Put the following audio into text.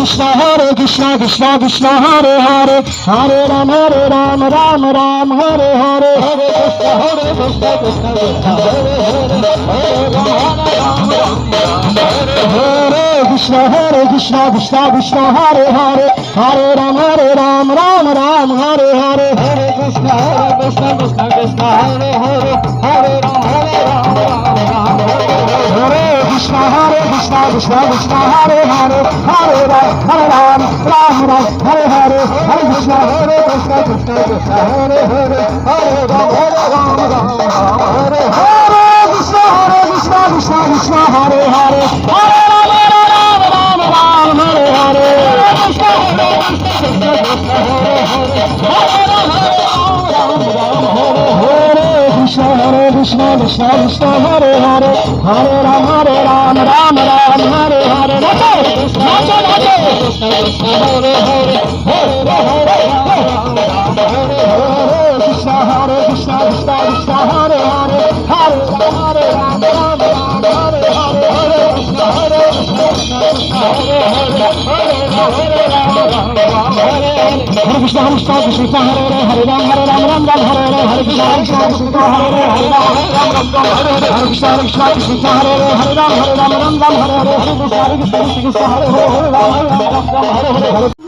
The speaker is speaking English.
Krishna Krishna Krishna Hare Hare Hare Ram Ram Ram Hare Hare Hare Krishna Krishna Krishna Hare Hare Hare Krishna Krishna Krishna Hare Hare Hare Ram Ram Hare Hare Hare Krishna Krishna Krishna Hare Hare Hare Ram Hare Krishna Krishna Krishna Hare Hare Hare Ram Hare Hare Hare Krishna Krishna Krishna Hare Hare Hare Ram Hare Hare Krishna Krishna Hare Hare Hare Ram Hare Hare Krishna Hare Krishna Krishna Krishna Hare Hare Hare Ram Hare Hare Nacho Krishna Hare Hare Hare Krishna Krishna Krishna Hare Hare Hare Ram Hare Hare Krishna Hare Krishna Krishna Hare Hare Ram Hare Hare Hare Krishna Krishna Hare Hare Ram Krishna Krishna Hare Hare Ram Hare Hare Hare Krishna Hare Hare Hare Krishna Hare Hare